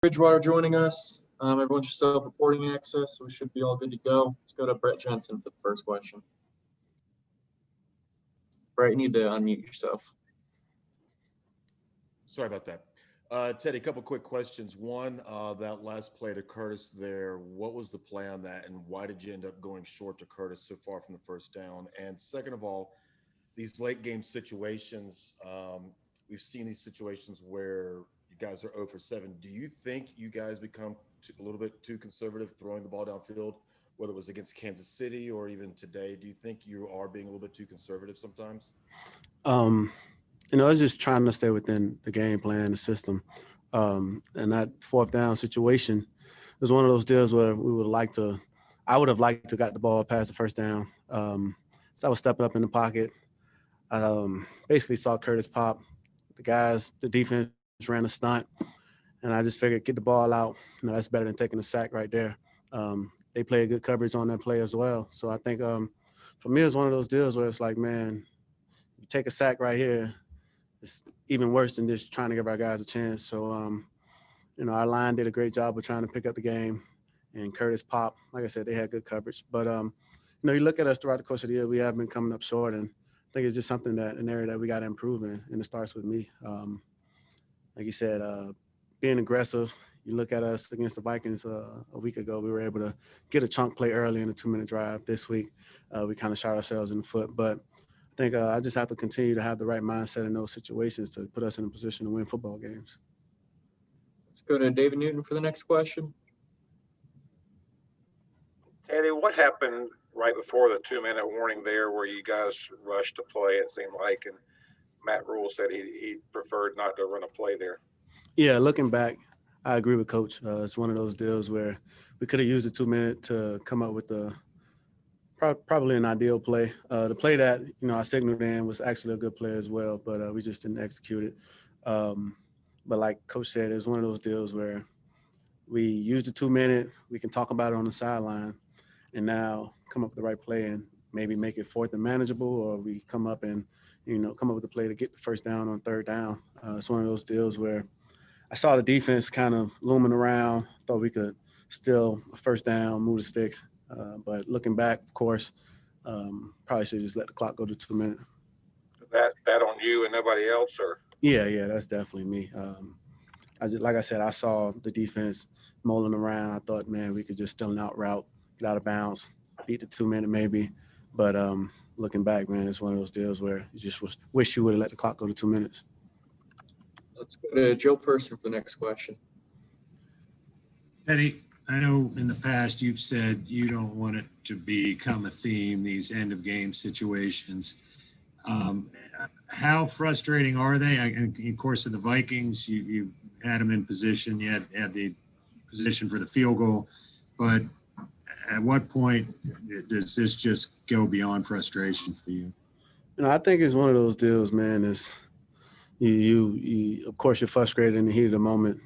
Bridgewater joining us. Everyone should still have reporting access, so we should be all good to go. Let's go to Brett Jensen for the first question. Brett, you need to unmute yourself. Sorry about that. Teddy, a couple quick questions. One, that last play to Curtis there, what was the play on that, and why did you end up going short to Curtis so far from the first down? And second of all, these late game situations, we've seen these situations where you guys are 0 for 7. Do you think you guys become a little bit too conservative throwing the ball downfield, whether it was against Kansas City or even today? Do you think you are being a little bit too conservative sometimes? I was just trying to stay within the game plan, the system. And that fourth down situation was one of those deals where I would have liked to got the ball past the first down. So I was stepping up in the pocket. Basically saw Curtis pop. The defense ran a stunt. And I just figured get the ball out. That's better than taking a sack right there. They played good coverage on that play as well. So I think for me, it's one of those deals where it's like, man, you take a sack right here, it's even worse than just trying to give our guys a chance. So, our line did a great job of trying to pick up the game, and Curtis Pop, like I said, they had good coverage. But, you look at us throughout the course of the year, we have been coming up short, and I think it's just an area that we got to improve in, and it starts with me. Like you said, being aggressive. You look at us against the Vikings a week ago, we were able to get a chunk play early in a 2-minute drive. This week, we kind of shot ourselves in the foot, but I think I just have to continue to have the right mindset in those situations to put us in a position to win football games. Let's go to David Newton for the next question. Teddy, what happened right before the 2-minute warning there where you guys rushed to play, it seemed like, and Matt Rule said he preferred not to run a play there? Yeah, looking back, I agree with Coach. It's one of those deals where we could have used the 2-minute to come up with probably an ideal play. The play that, I signaled in was actually a good play as well, but we just didn't execute it. But like Coach said, it's one of those deals where we use the 2-minute, we can talk about it on the sideline, and now come up with the right play and maybe make it fourth and manageable, or we come up with a play to get the first down on third down. It's one of those deals where I saw the defense kind of looming around, thought we could steal a first down, move the sticks. But looking back, of course, probably should just let the clock go to 2 minutes. That on you and nobody else, or? Yeah, that's definitely me. Like I said, I saw the defense mulling around. I thought, man, we could just steal an out route, get out of bounds, beat the 2-minute maybe. But looking back, man, it's one of those deals where you just wish you would have let the clock go to 2 minutes. Let's go to Joe Person for the next question. Teddy, I know in the past you've said you don't want it to become a theme, these end-of-game situations. How frustrating are they? Of course, in the Vikings, you had them in position. You had the position for the field goal. But at what point does this just go beyond frustration for you? I think it's one of those deals, man, is you of course, you're frustrated in the heat of the moment,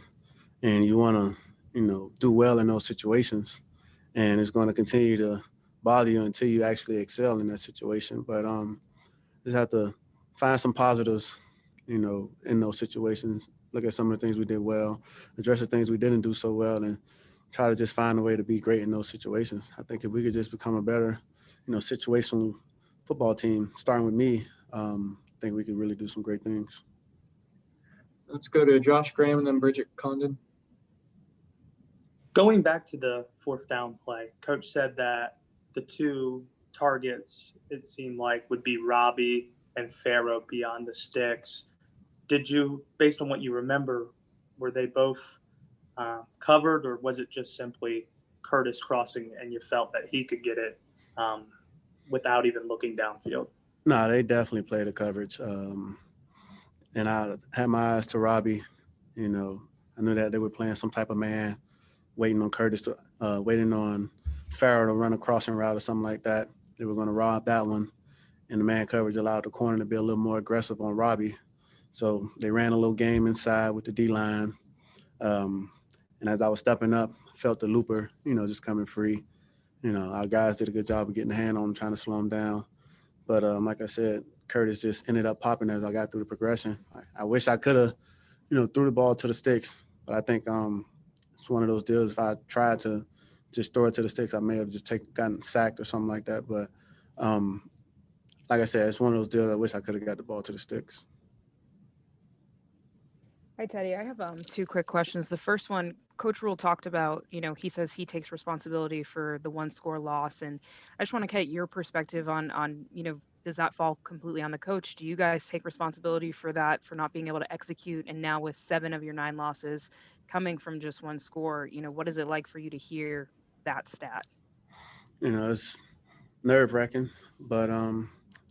and you want to do well in those situations, and it's going to continue to bother you until you actually excel in that situation. But just have to find some positives, in those situations. Look at some of the things we did well, address the things we didn't do so well, and try to just find a way to be great in those situations. I think if we could just become a better, situational football team, starting with me, I think we could really do some great things. Let's go to Josh Graham and then Bridget Condon. Going back to the fourth down play, Coach said that the two targets, it seemed like, would be Robbie and Farrow beyond the sticks. Did you, based on what you remember, were they both covered, or was it just simply Curtis crossing and you felt that he could get it without even looking downfield? No, they definitely played the coverage. And I had my eyes to Robbie. I knew that they were playing some type of man, waiting on Farrow to run a crossing route or something like that. They were going to rob that one, and the man coverage allowed the corner to be a little more aggressive on Robbie. So they ran a little game inside with the D-line. And as I was stepping up, felt the looper, just coming free. Our guys did a good job of getting a hand on him, trying to slow him down. But like I said, Curtis just ended up popping as I got through the progression. I wish I could have, threw the ball to the sticks, but I think it's one of those deals. If I tried to just throw it to the sticks, I may have just gotten sacked or something like that. But like I said, it's one of those deals I wish I could have got the ball to the sticks. Hi, Teddy. I have 2 quick questions. The first one, Coach Rule talked about, he says he takes responsibility for the 1-score loss. And I just want to get your perspective on, does that fall completely on the coach? Do you guys take responsibility for that, for not being able to execute? And now with 7 of your 9 losses coming from just 1 score, what is it like for you to hear that stat? It's nerve-wracking, but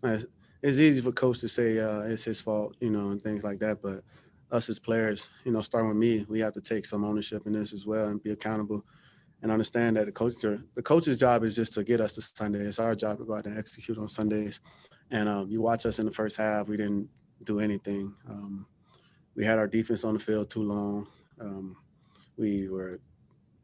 it's easy for coach to say it's his fault, and things like that. But us as players, starting with me, we have to take some ownership in this as well and be accountable and understand that the coach's job is just to get us to Sunday. It's our job to go out and execute on Sundays. And you watch us in the first half, we didn't do anything. We had our defense on the field too long. We were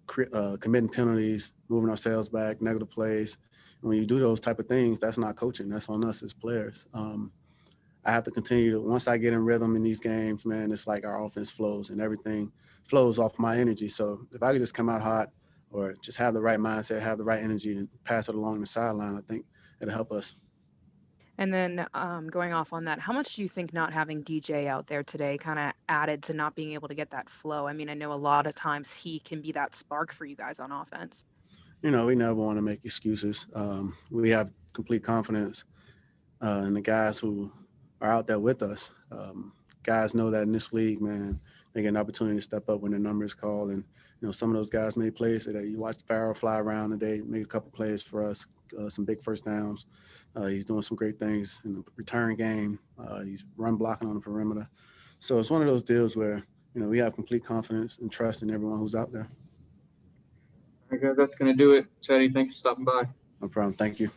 committing penalties, moving ourselves back, negative plays. And when you do those type of things, that's not coaching. That's on us as players. I have to continue to, once I get in rhythm in these games, man, it's like our offense flows and everything flows off my energy. So if I could just come out hot or just have the right mindset, have the right energy and pass it along the sideline, I think it'll help us. And then going off on that, how much do you think not having DJ out there today kind of added to not being able to get that flow? I mean, I know a lot of times he can be that spark for you guys on offense. We never want to make excuses. We have complete confidence in the guys who are out there with us. Guys know that in this league, man, they get an opportunity to step up when the number is called. And, some of those guys made plays today. You watched Farrell fly around today, made a couple plays for us, some big first downs. He's doing some great things in the return game. He's run blocking on the perimeter. So it's one of those deals where, we have complete confidence and trust in everyone who's out there. All right, guys, that's going to do it. Teddy, thanks for stopping by. No problem. Thank you.